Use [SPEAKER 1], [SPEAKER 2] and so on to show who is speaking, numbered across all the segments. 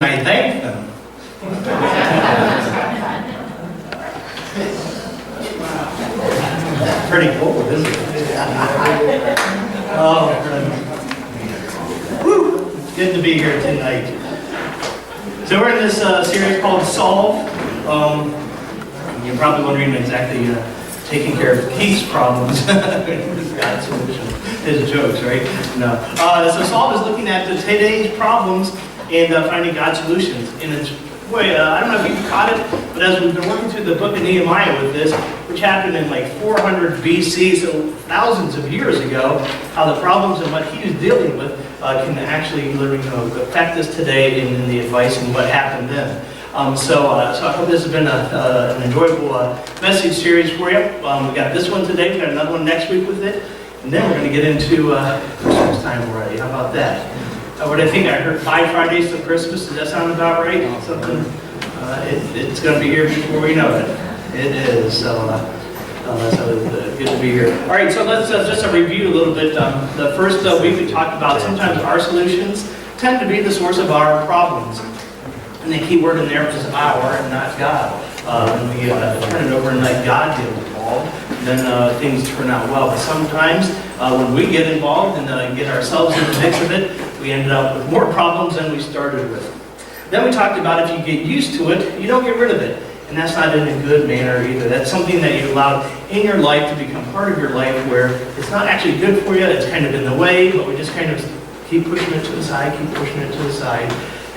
[SPEAKER 1] I thanked them. Pretty cool, isn't it? Oh, whew. It's good to be here tonight. So we're in this series called Solve. You're probably wondering exactly taking care of Keith's problems. God's solution. His jokes, right? No. So Solve is looking at today's problems and finding God's solutions. And it's, boy, I don't know if you caught it, but as we've been working through the book of Nehemiah with this, which happened in like 400 BC, so thousands of years ago, how the problems and what he was dealing with can actually literally affect us today in the advice and what happened then. So I hope this has been an enjoyable message series for you. We got this one today, we got another one next week with it, and then we're going to get into Christmas time already. How about that? What I think I heard 5 Fridays till Christmas. Does that sound about right? Something. It's going to be here before we know it. It is. So good to be here. All right. So let's just review a little bit. The first week we talked about sometimes our solutions tend to be the source of our problems, and the key word in there was our and not God. When we turn it over and let God get involved, then things turn out well. But sometimes when we get involved and get ourselves in the mix of it, we ended up with more problems than we started with. Then we talked about if you get used to it, you don't get rid of it. And that's not in a good manner either. That's something that you allowed in your life to become part of your life where it's not actually good for you, it's kind of in the way, but we just kind of keep pushing it to the side, keep pushing it to the side,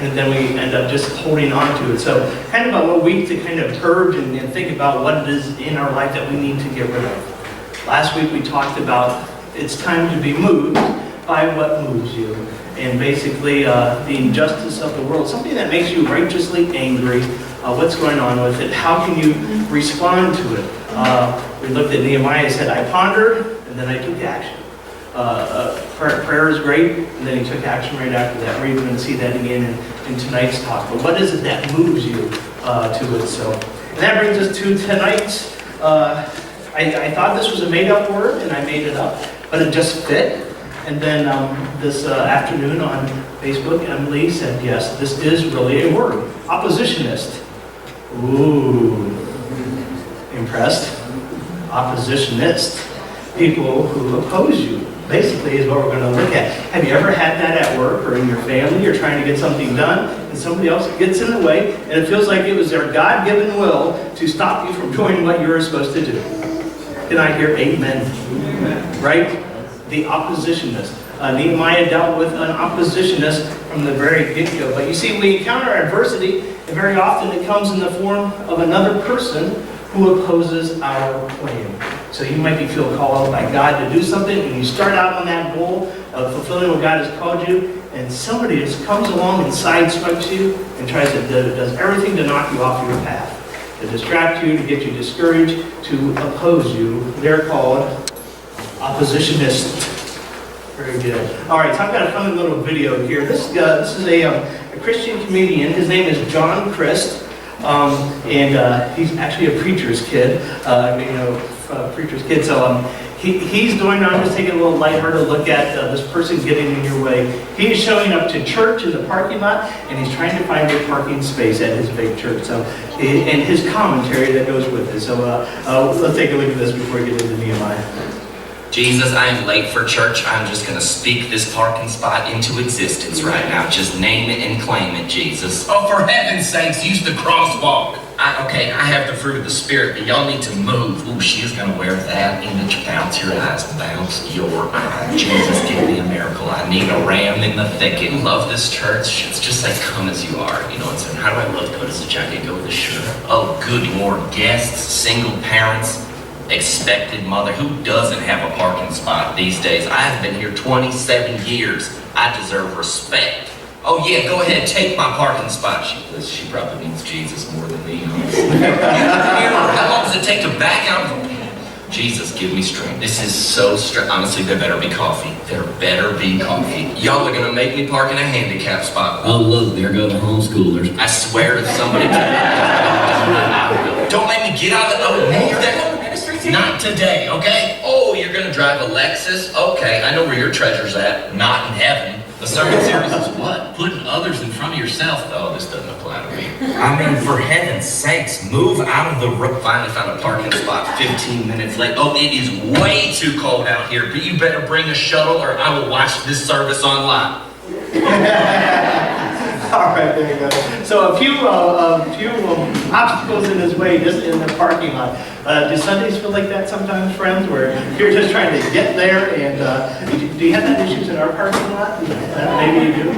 [SPEAKER 1] and then we end up just holding on to it. So kind of a week to kind of purge and think about what it is in our life that we need to get rid of. Last week we talked about it's time to be moved by what moves you. And basically the injustice of the world, something that makes you righteously angry, what's going on with it, how can you respond to it? We looked at Nehemiah, said, I pondered, and then I took action. Prayer is great, and then he took action right after that. We're even going to see that again in tonight's talk. But what is it that moves you to it? So, and that brings us to tonight's, I thought this was a made-up word, and I made it up, but it just fit. And then this afternoon on Facebook, Emily said, yes, this is really a word. Oppositionist. Ooh. Impressed? Oppositionist. People who oppose you, basically, is what we're going to look at. Have you ever had that at work or in your family? You're trying to get something done, and somebody else gets in the way, and it feels like it was their God-given will to stop you from doing what you're supposed to do. Can I hear amen? Amen. Right? The oppositionist. Nehemiah dealt with an oppositionist from the very get-go. But you see, we encounter adversity, and very often it comes in the form of another person who opposes our plan. So you might feel called by God to do something, and you start out on that goal of fulfilling what God has called you, and somebody just comes along and sideswipes you and does everything to knock you off your path, to distract you, to get you discouraged, to oppose you. They're called oppositionist. Very good. All right, so I've got a funny little video here. This is a Christian comedian. His name is John Crist, and he's actually a preacher's kid. Preacher's kid. So he's doing. I'm just taking a little lighthearted look at this person getting in your way. He's showing up to church in the parking lot, and he's trying to find a parking space at his big church. So, and his commentary that goes with it. So let's take a look at this before we get into Nehemiah.
[SPEAKER 2] Jesus, I am late for church. I'm just going to speak this parking spot into existence right now. Just name it and claim it, Jesus.
[SPEAKER 3] Oh, for heaven's sakes, use the crosswalk. I have the fruit of the Spirit, but y'all need to move. Ooh, she is going to wear that image. Bounce your eyes. Bounce your eyes. Jesus, give me a miracle. I need a ram in the thicket. Love this church. It's just like come as you are. You know what I'm saying? How do I look? How does the jacket go with the shirt? Oh, good Lord. Guests, single parents, expected mother. Who doesn't have a parking spot these days? I have been here 27 years. I deserve respect. Oh yeah, go ahead, take my parking spot. She probably means Jesus more than me. How long does it take to back out? Jesus, give me strength. This is so stressful. Honestly, there better be coffee. There better be coffee. Y'all are gonna make me park in a handicap spot.
[SPEAKER 4] Oh look, there go the homeschoolers.
[SPEAKER 3] I swear to somebody. Don't make me get out of the. Oh, you're that. Not today, okay? Oh, you're gonna drive a Lexus? Okay, I know where your treasure's at. Not in heaven. The sermon series is what? Putting others in front of yourself. Oh, this doesn't apply to me.
[SPEAKER 2] I mean, for heaven's sakes, move out of the road. Finally found a parking spot 15 minutes late.
[SPEAKER 3] Oh, it is way too cold out here, but you better bring a shuttle or I will watch this service online.
[SPEAKER 1] All right, there you go. So a few obstacles in his way just in the parking lot. Do Sundays feel like that sometimes, friends, where you're just trying to get there? And do you have that issues in our parking lot? Maybe you do.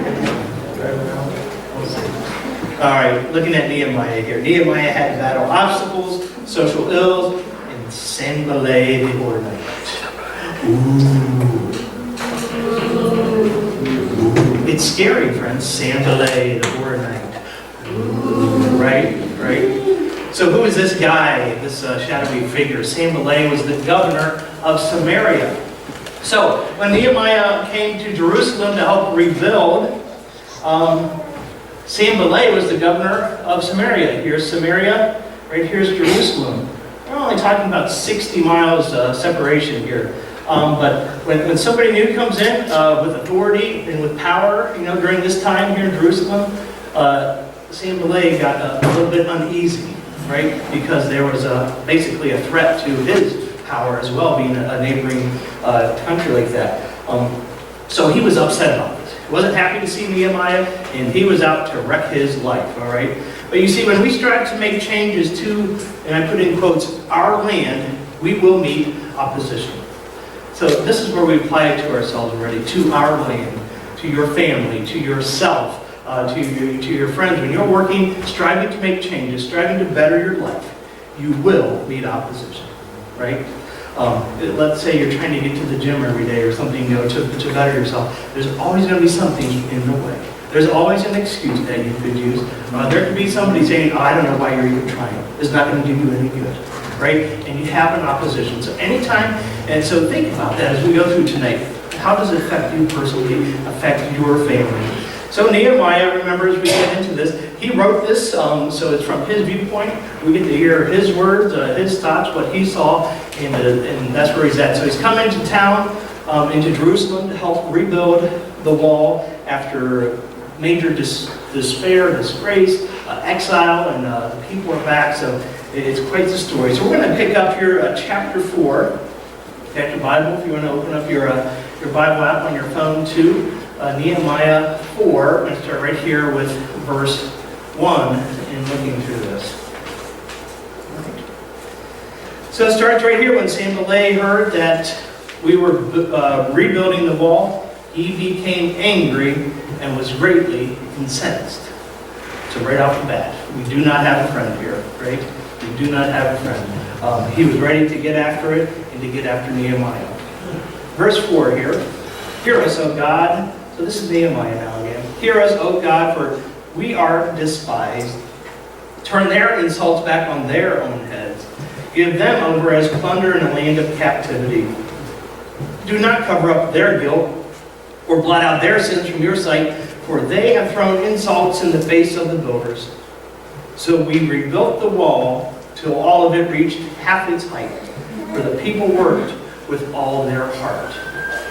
[SPEAKER 1] All right, looking at Nehemiah here. Nehemiah had to battle obstacles, social ills, and Sanballat the Horonite. Ooh. It's scary, friends. Sanballat the Horonite. Ooh, right? So who is this guy, this shadowy figure? Sanballat was the governor of Samaria. So when Nehemiah came to Jerusalem to help rebuild, Sanballat was the governor of Samaria. Here's Samaria, right here's Jerusalem. We're only talking about 60 miles separation here. But when somebody new comes in with authority and with power, during this time here in Jerusalem, Sanballat got a little bit uneasy, right? Because there was basically a threat to his power as well, being a neighboring country like that. So he was upset about this. He wasn't happy to see Nehemiah, and he was out to wreck his life, all right? But you see, when we strive to make changes to, and I put in quotes, our land, we will meet opposition. So this is where we apply it to ourselves already, to our land, to your family, to yourself, to your friends. When you're working, striving to make changes, striving to better your life, you will meet opposition, right? Let's say you're trying to get to the gym every day or something, to better yourself. There's always going to be something in the way. There's always an excuse that you could use. There could be somebody saying, I don't know why you're even trying. It's not going to do you any good, right? And you have an opposition. So anytime, and so think about that as we go through tonight. How does it affect you personally, affect your family? So Nehemiah, remember as we get into this, he wrote this, so it's from his viewpoint. We get to hear his words, his thoughts, what he saw, and that's where he's at. So he's come into town, into Jerusalem to help rebuild the wall after major despair, disgrace, exile, and the people are back. So it's quite the story. So we're going to pick up here chapter 4. Got your Bible, if you want to open up your Bible app on your phone too. Nehemiah 4. I'm going to start right here with verse 1 and looking through this. So it starts right here. When Sanballat heard that we were rebuilding the wall, he became angry and was greatly incensed. So right off the bat, we do not have a friend here, right? We do not have a friend. He was ready to get after it and to get after Nehemiah. Verse 4 here. Hear us, O God. So this is Nehemiah now again. Hear us, O God, for we are despised. Turn their insults back on their own heads. Give them over as plunder in a land of captivity. Do not cover up their guilt or blot out their sins from your sight, for they have thrown insults in the face of the builders. So we rebuilt the wall till all of it reached half its height, for the people worked with all their heart.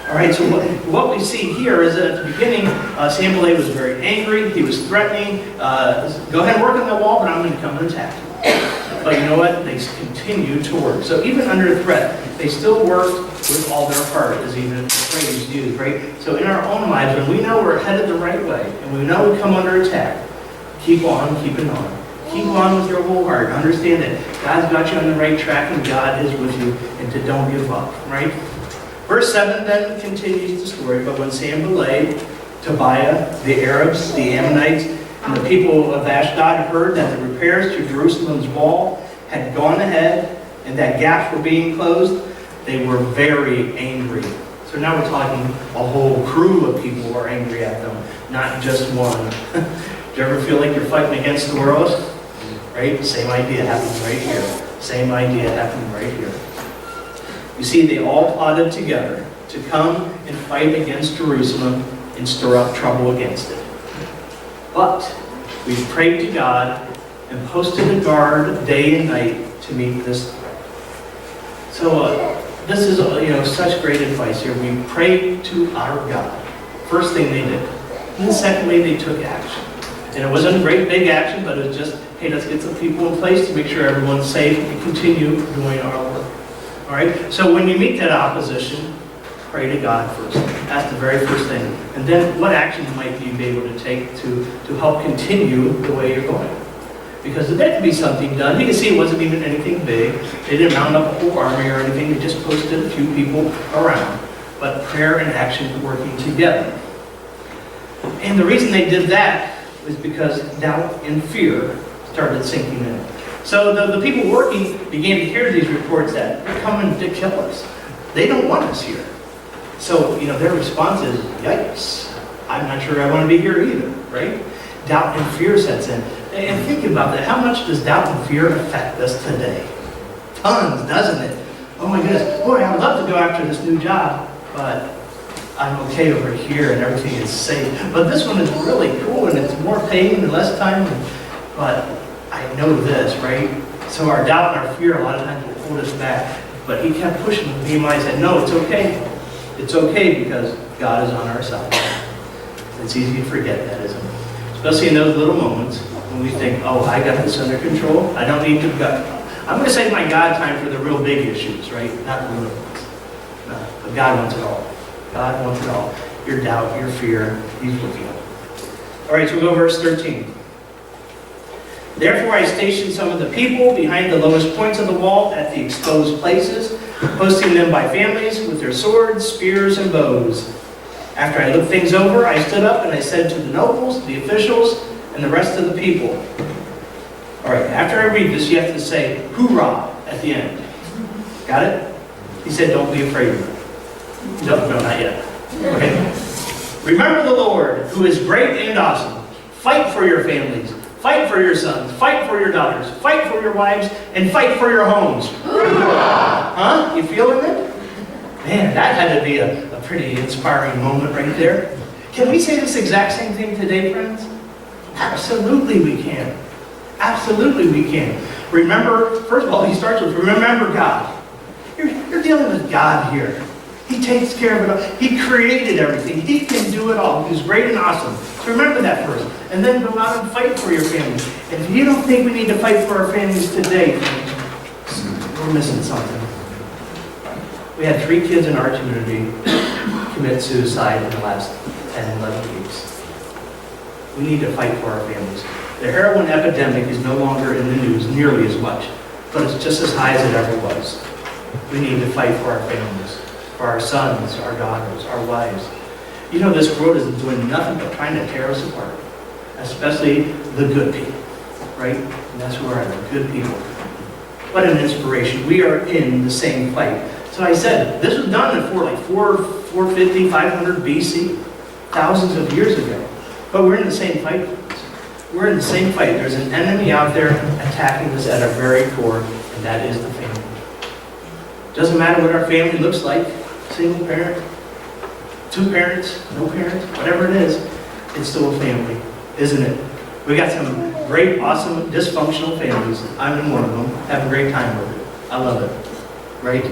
[SPEAKER 1] All right, so what we see here is that at the beginning, Sanballat was very angry. He was threatening, go ahead and work on the wall, but I'm going to come and attack you. But you know what? They continued to work. So even under threat, they still worked with all their heart, is even the phrase used, right? So in our own lives, when we know we're headed the right way, and we know we come under attack, keep on keeping on. Keep on with your whole heart. Understand that God's got you on the right track, and God is with you, and to don't give up, right? Verse 7 then continues the story, but when Sanballat, Tobiah, the Arabs, the Ammonites, and the people of Ashdod heard that the repairs to Jerusalem's wall had gone ahead and that gaps were being closed, they were very angry. So now we're talking a whole crew of people were angry at them, not just one. Do you ever feel like you're fighting against the world? Right? Same idea happening right here. Same idea happening right here. You see, they all plotted together to come and fight against Jerusalem and stir up trouble against it. But we prayed to God and posted a guard day and night to meet this threat. So this is such great advice here. We pray to our God. First thing they did. And then secondly, they took action. And it wasn't a great big action, but it was just, hey, let's get some people in place to make sure everyone's safe and continue doing our work. All right? So when you meet that opposition, pray to God first. That's the very first thing. And then what actions might you be able to take to help continue the way you're going? Because there had to be something done. You can see it wasn't even anything big. They didn't round up a whole army or anything. They just posted a few people around. But prayer and action working together. And the reason they did that was because doubt and fear started sinking in. So the people working began to hear these reports that they're coming to kill us. They don't want us here. So, their response is, yikes, I'm not sure I want to be here either, right? Doubt and fear sets in. And think about that. How much does doubt and fear affect us today? Tons, doesn't it? Oh my goodness. Boy, I'd love to go after this new job, but I'm okay over here and everything is safe. But this one is really cool and it's more pain and less time. But I know this, right? So our doubt and our fear a lot of times will hold us back. But he kept pushing. Nehemiah said, no, it's okay. It's okay because God is on our side. It's easy to forget that, isn't it? Especially in those little moments when we think, oh, I got this under control. I don't need to go. I'm going to save my God time for the real big issues, right? Not the little ones. No, but God wants it all. God wants it all. Your doubt, your fear, He's with you. All right, so we'll go verse 13. Therefore I stationed some of the people behind the lowest points of the wall at the exposed places, posting them by families with their swords, spears, and bows. After I looked things over, I stood up and I said to the nobles, the officials, and the rest of the people. All right, after I read this, you have to say, hoorah, at the end. Got it? He said, don't be afraid of it. No, not yet. Okay. Remember the Lord, who is great and awesome. Fight for your families. Fight for your sons. Fight for your daughters. Fight for your wives. And fight for your homes. Huh? You feeling it? Man, that had to be a pretty inspiring moment right there. Can we say this exact same thing today, friends? Absolutely we can. Absolutely we can. Remember, first of all, he starts with, remember God. You're dealing with God here. He takes care of it all. He created everything. He can do it all. He's great and awesome. So remember that first. And then go out and fight for your family. And if you don't think we need to fight for our families today, we're missing something. We had 3 kids in our community commit suicide in the last 10, 11 weeks. We need to fight for our families. The heroin epidemic is no longer in the news nearly as much, but it's just as high as it ever was. We need to fight for our families, for our sons, our daughters, our wives. This world is doing nothing but trying to tear us apart, especially the good people, right? And that's who are the good people. What an inspiration. We are in the same fight. So I said, this was done in 450, 500 BC, thousands of years ago. But we're in the same fight. We're in the same fight. There's an enemy out there attacking us at our very core, and that is the family. Doesn't matter what our family looks like, single parent, 2 parents, no parents, whatever it is, it's still a family, isn't it? We got some great, awesome, dysfunctional families. I'm in one of them. Have a great time with it. I love it. Right?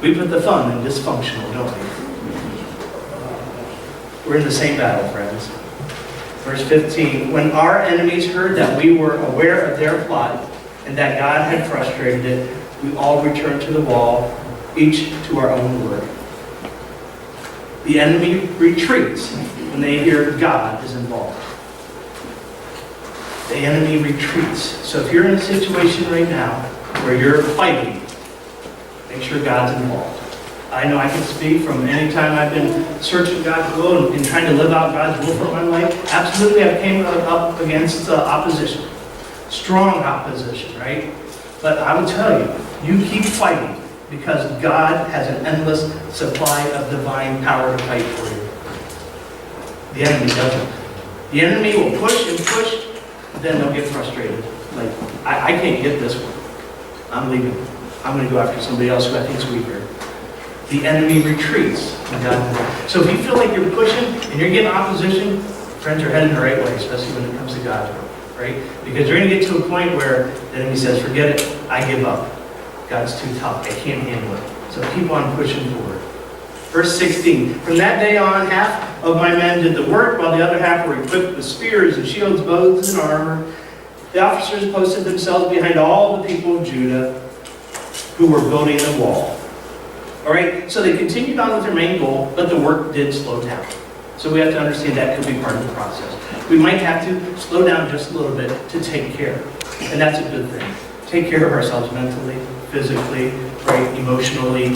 [SPEAKER 1] We put the fun in dysfunctional, don't we? We're in the same battle, friends. Verse 15, when our enemies heard that we were aware of their plot and that God had frustrated it, we all returned to the wall, each to our own work. The enemy retreats when they hear God is involved. The enemy retreats. So if you're in a situation right now where you're fighting, make sure God's involved. I know I can speak from any time I've been searching God's will and trying to live out God's will for my life. Absolutely, I came up against opposition. Strong opposition, right? But I will tell you, you keep fighting because God has an endless supply of divine power to fight for you. The enemy doesn't. The enemy will push and push, but then they'll get frustrated. Like, I can't get this one. I'm leaving. I'm going to go after somebody else who I think is weaker. The enemy retreats when God. So if you feel like you're pushing and you're getting opposition, friends, are heading the right way, especially when it comes to God's will, right? Because you're going to get to a point where the enemy says, forget it, I give up. God's too tough, I can't handle it. So keep on pushing forward. Verse 16, from that day on, half of my men did the work, while the other half were equipped with spears and shields, bows and armor. The officers posted themselves behind all the people of Judah who were building the wall. All right, so they continued on with their main goal, but the work did slow down. So we have to understand that could be part of the process. We might have to slow down just a little bit to take care, and that's a good thing. Take care of ourselves mentally, physically, right, emotionally.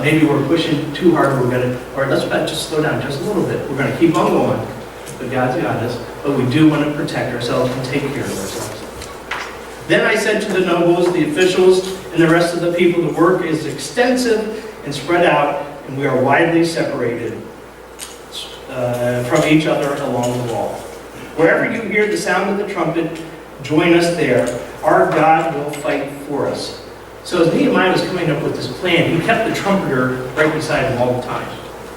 [SPEAKER 1] Maybe we're pushing too hard, or let's just slow down just a little bit. We're gonna keep on going, but God's got us. But we do want to protect ourselves and take care of ourselves. Then I said to the nobles, the officials, and the rest of the people, the work is extensive and spread out, and we are widely separated from each other along the wall. Wherever you hear the sound of the trumpet, join us there. Our God will fight for us. So as Nehemiah was coming up with this plan, he kept the trumpeter right beside him all the time.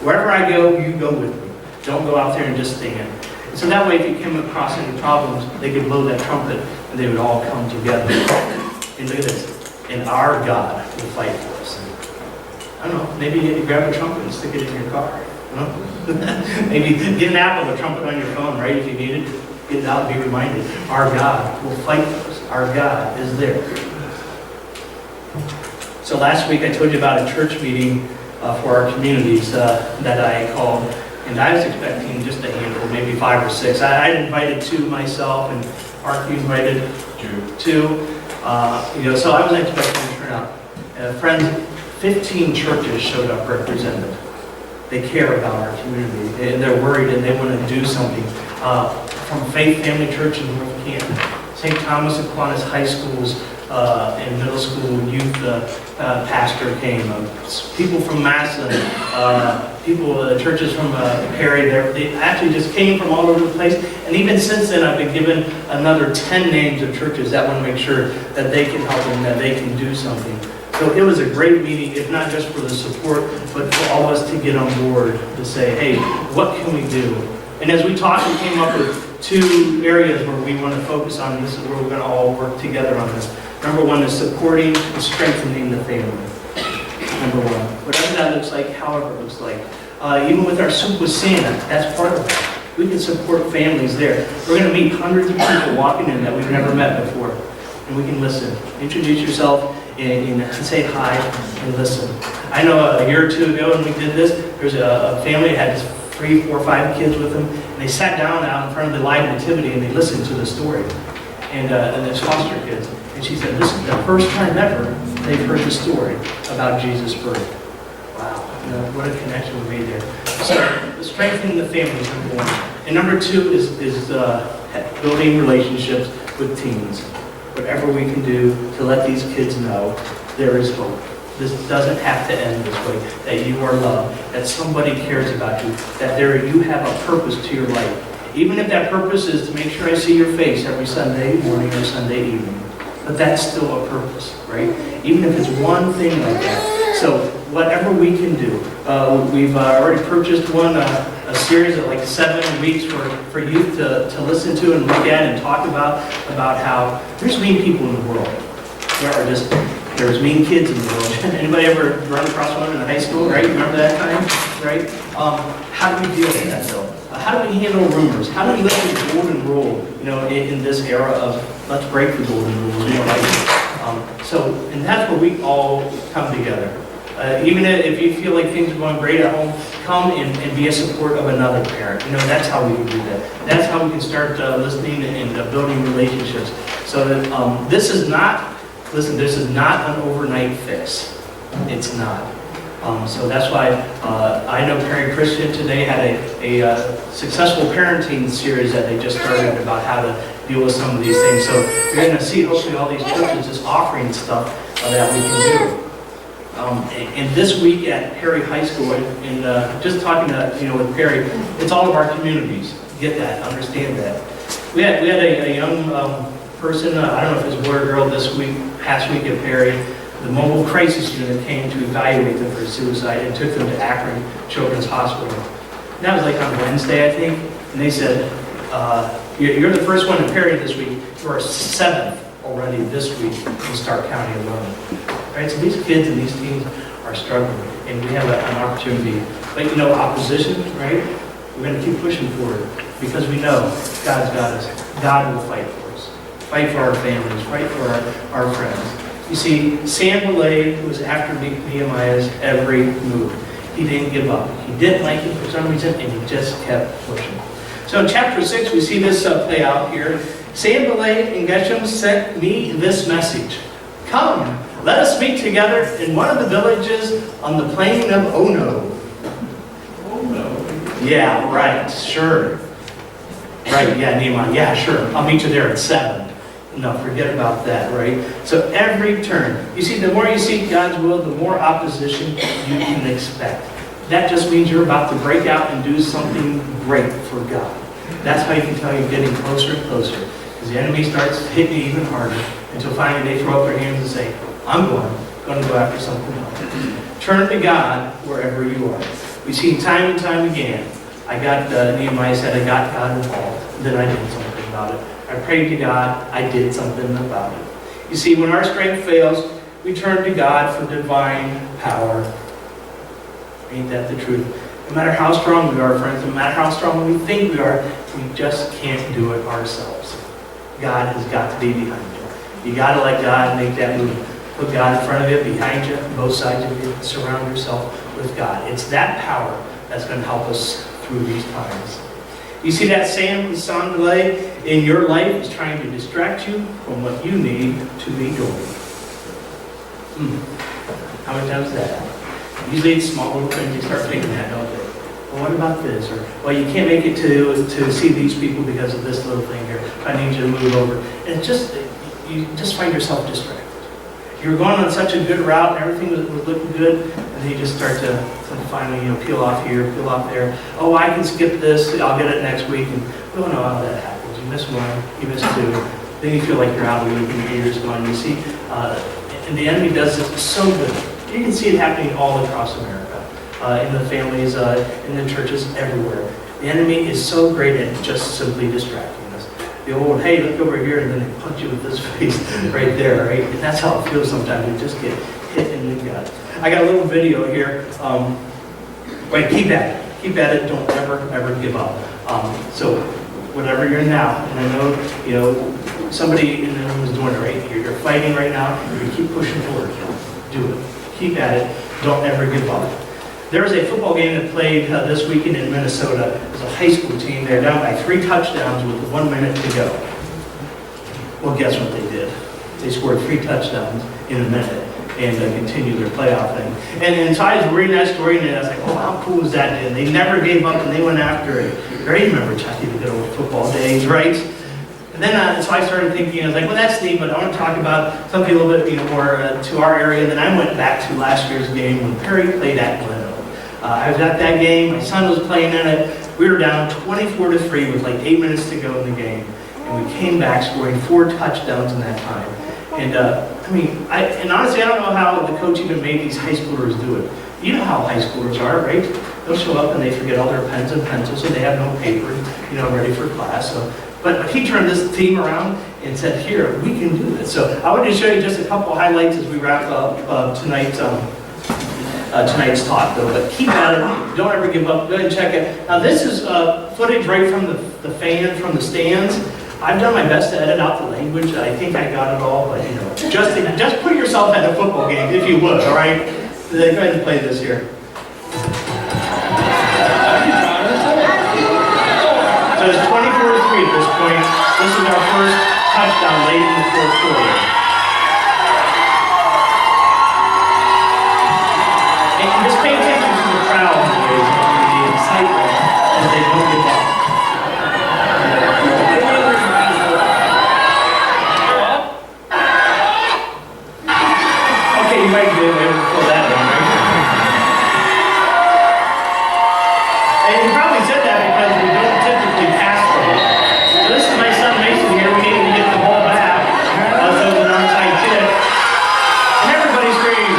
[SPEAKER 1] Wherever I go, you go with me. Don't go out there and just stand. And so that way, if you came across any problems, they could blow that trumpet and they would all come together. And look at this. And our God will fight for us. And I don't know, maybe you grab a trumpet and stick it in your car. Maybe get an app of a trumpet on your phone, right? If you need it, get it out and be reminded. Our God will fight for us. Our God is there. So last week I told you about a church meeting for our communities that I called, and I was expecting just a handful, maybe 5 or 6. I invited 2 myself, and Archie invited 2. So I was expecting to turn out. Friends, 15 churches showed up represented. They care about our community. They're worried and they want to do something. From Faith Family Church in North Canton, St. Thomas Aquinas High Schools and middle school youth pastor came. People from Massillon, churches from Perry, they actually just came from all over the place. And even since then, I've been given another 10 names of churches that want to make sure that they can help and that they can do something. So it was a great meeting, if not just for the support, but for all of us to get on board to say, hey, what can we do? And as we talked, we came up with 2 areas where we want to focus on. This is where we're going to all work together on this. Number 1 is supporting and strengthening the family. Number 1. Whatever that looks like, however it looks like. Even with our Soup with Santa, that's part of it. We can support families there. We're going to meet hundreds of people walking in that we've never met before. And we can listen. Introduce yourself and say hi and listen. I know a year or 2 ago when we did this, there's a family that had 3, 4, 5 kids with them, and they sat down out in front of the live nativity and they listened to the story. And there's foster kids. And she said, this is the first time ever they've heard the story about Jesus' birth. Wow, what a connection we made there. So, strengthening the family is number 1. And number 2 is building relationships with teens. Whatever we can do to let these kids know there is hope. This doesn't have to end this way, that you are loved, that somebody cares about you, that you have a purpose to your life. Even if that purpose is to make sure I see your face every Sunday morning or Sunday evening. But that's still a purpose, right? Even if it's one thing like that. So whatever we can do. We've already purchased a series of like 7 weeks for youth to listen to and look at and talk about how there's mean people in the world. There's mean kids in the world. Anybody ever run across one in high school, right? Remember that time, right? How do we deal with that though? How do we handle rumors? How do we let the golden rule, in this era of let's break the golden rules, and that's where we all come together. Even if you feel like things are going great at home, come and be a support of another parent. That's how we can do that. That's how we can start listening and building relationships. So that this is not an overnight fix. It's not. So that's why I know Perry Christian today had a successful parenting series that they just started about how to deal with some of these things. So you're going to see hopefully all these churches just offering stuff that we can do. And this week at Perry High School, and just talking with Perry, it's all of our communities. Get that, understand that. We had a young person, I don't know if it was a boy or girl past week at Perry. The mobile crisis unit came to evaluate them for suicide and took them to Akron Children's Hospital. And that was like on Wednesday, I think. And they said, you're the first one in Perry this week. You are 7th already this week in Stark County alone. Right? So these kids and these teens are struggling, and we have an opportunity. But opposition, right? We're going to keep pushing forward because we know God's got us. God will fight for us. Fight for our families. Fight for our friends. You see, Sanballat was after Nehemiah's every move. He didn't give up. He didn't like it for some reason, and he just kept pushing. So in chapter 6, we see this play out here. Sanballat and Geshem sent me this message. Come, let us meet together in one of the villages on the plain of Ono. Yeah, right, sure. Right, yeah, Nehemiah, yeah, sure. I'll meet you there at 7. No, forget about that, right? So every turn, you see, the more you seek God's will, the more opposition you can expect. That just means you're about to break out and do something great for God. That's how you can tell you're getting closer and closer. As the enemy starts hitting you even harder, until finally they throw up their hands and say, I'm going to go after something else. Turn to God wherever you are. We've seen time and time again, Nehemiah said, I got God involved, and then I did something about it. I prayed to God, I did something about it. You see, when our strength fails, we turn to God for divine power. Ain't that the truth? No matter how strong we are, friends, no matter how strong we think we are, we just can't do it ourselves. God has got to be behind you. You got to let God make that move. Put God in front of you, behind you, both sides of you. Surround yourself with God. It's that power that's going to help us through these times. You see that Sanballat in your life is trying to distract you from what you need to be doing. How many times is that? Usually it's small little things you start thinking that, don't they? Well, what about this? Or, well, you can't make it to see these people because of this little thing here. I need you to move over. And you just find yourself distracted. You were going on such a good route, and everything was looking good, and then you just start to finally, peel off here, peel off there. Oh, I can skip this. I'll get it next week. And we don't know how that happens. You miss one, you miss 2. Then you feel like you're out of the loop and the year's gone. You see, and the enemy does this so good. You can see it happening all across America, in the families, in the churches, everywhere. The enemy is so great at just simply distracting us. The old, hey, look over here, and then they punch you with this face right there, right? And that's how it feels sometimes. You just get hit in the gut. I got a little video here. Right, keep at it. Keep at it. Don't ever give up. So whatever you're in now, and I know, somebody in the room is doing it right. You're fighting right now. You keep pushing forward. Do it. Keep at it. Don't ever give up. There was a football game that played this weekend in Minnesota. It was a high school team. They're down by 3 touchdowns with 1 minute to go. Well, guess what they did? They scored 3 touchdowns in a minute and continued their playoff thing. And so I was reading that story, and I was like, oh, how cool is that? And they never gave up, and they went after it. I remember Chucky, the good old football days, right? And then, so I started thinking, I was like, well, that's neat, but I want to talk about something a little bit more to our area. And then I went back to last year's game when Perry played at Gleno. I was at that game. My son was playing in it. We were down 24-3 with like 8 minutes to go in the game. And we came back scoring 4 touchdowns in that time. And and honestly, I don't know how the coach even made these high schoolers do it. You know how high schoolers are, right? They'll show up and they forget all their pens and pencils, so they have no paper, ready for class. So, but he turned this team around and said, here, we can do this. So I wanted to show you just a couple highlights as we wrap up tonight's talk, though. But keep at it. Don't ever give up. Go ahead and check it. Now, this is footage right from the fan, from the stands. I've done my best to edit out the language. I think I got it all, but just put yourself at a football game, if you would, all right? Go ahead and play this here. So it's 24-3 at this point. This is our first touchdown late in the fourth quarter. And just pay attention to the crowd, boys, and the excitement as they don't give up. Okay, you might be able to pull that one, right? And you probably said that because we don't typically pass the ball. So this is my son Mason here. We need to get the ball back. So it's an onside kick. And everybody screams.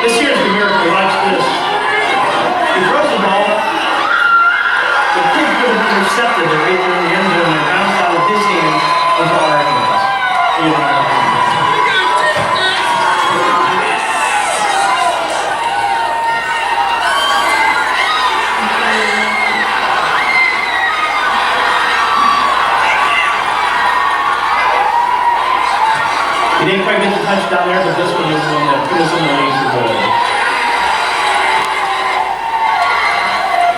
[SPEAKER 1] This here's the miracle. Watch this. He throws the ball. The kid could have intercepted it right in the end zone and bounced out of his hands into our hands. touch down there, but this one is the one that put us in the lead for gold.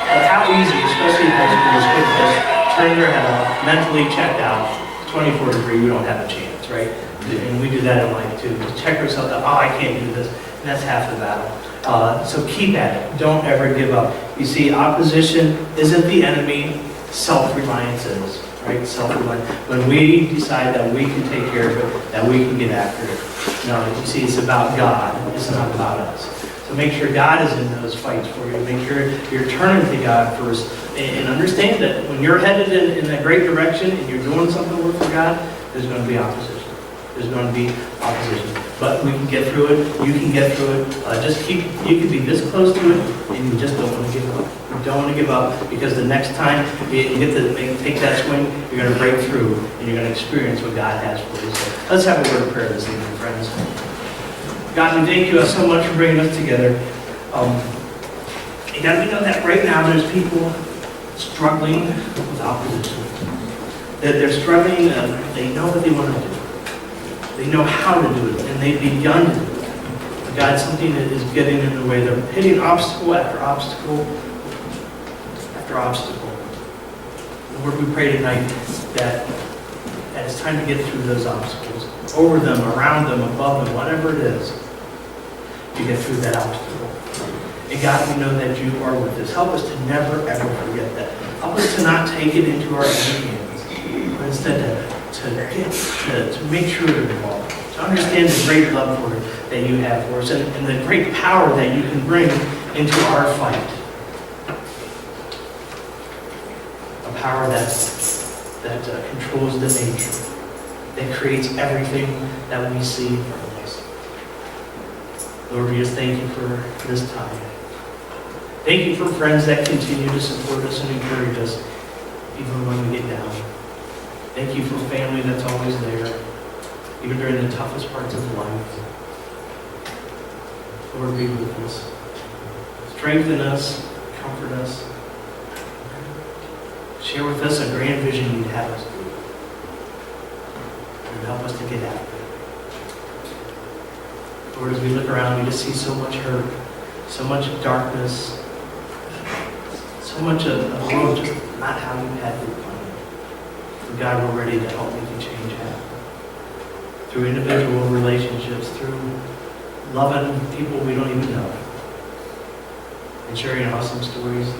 [SPEAKER 1] But how easy, especially in high school, is quick to just turn your head off, mentally checked out, 24 degree, we don't have a chance, right? And we do that in life too. We check ourselves out, oh, I can't do this. And that's half the battle. So keep at it. Don't ever give up. You see, opposition isn't the enemy, self-reliance is, right? Self-reliance. When we decide that we can take care of it, that we can get after it. No, you see, it's about God. It's not about us. So make sure God is in those fights for you. Make sure you're turning to God first. And understand that when you're headed in a great direction and you're doing something to work for God, there's going to be opposition. There's going to be opposition. But we can get through it. You can get through it. You can be this close to it, and you just don't want to give up. You don't want to give up, because the next time you get to take that swing, you're going to break through, and you're going to experience what God has for you. So let's have a word of prayer this evening, friends. God, we thank you so much for bringing us together. And God, we know that right now there's people struggling with opposition. That they're struggling, they know what they want to do. They know how to do it, and they've begun to do it. But God, something that is getting in the way. They're hitting obstacle after obstacle after obstacle. Lord, we pray tonight that it's time to get through those obstacles, over them, around them, above them, whatever it is, to get through that obstacle. And God, we know that you are with us. Help us to never, ever forget that. Help us to not take it into our own hands, but instead to make sure we're involved, to understand the great love for it that you have for us, and the great power that you can bring into our fight. A power that controls the nature, that creates everything that we see in front of us. Lord, we just thank you for this time. Thank you for friends that continue to support us and encourage us, even when we get down. Thank you for family that's always there, even during the toughest parts of life. Lord, be with us. Strengthen us, comfort us. Share with us a grand vision you'd have us do. And help us to get after it. Lord, as we look around, we just see so much hurt, so much darkness, so much of the world just not how you had it planned. But God, we're ready to help make a change happen. Through individual relationships, through loving people we don't even know, and sharing awesome stories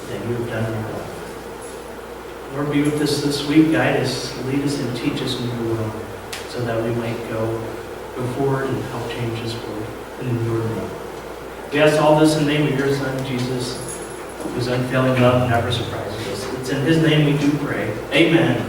[SPEAKER 1] that you have done in our life. Lord, be with us this week. Guide us, lead us, and teach us in your will, so that we might go forward and help change this world in your name. We ask all this in the name of your Son, Jesus, whose unfailing love never surprises us. It's in his name we do pray. Amen.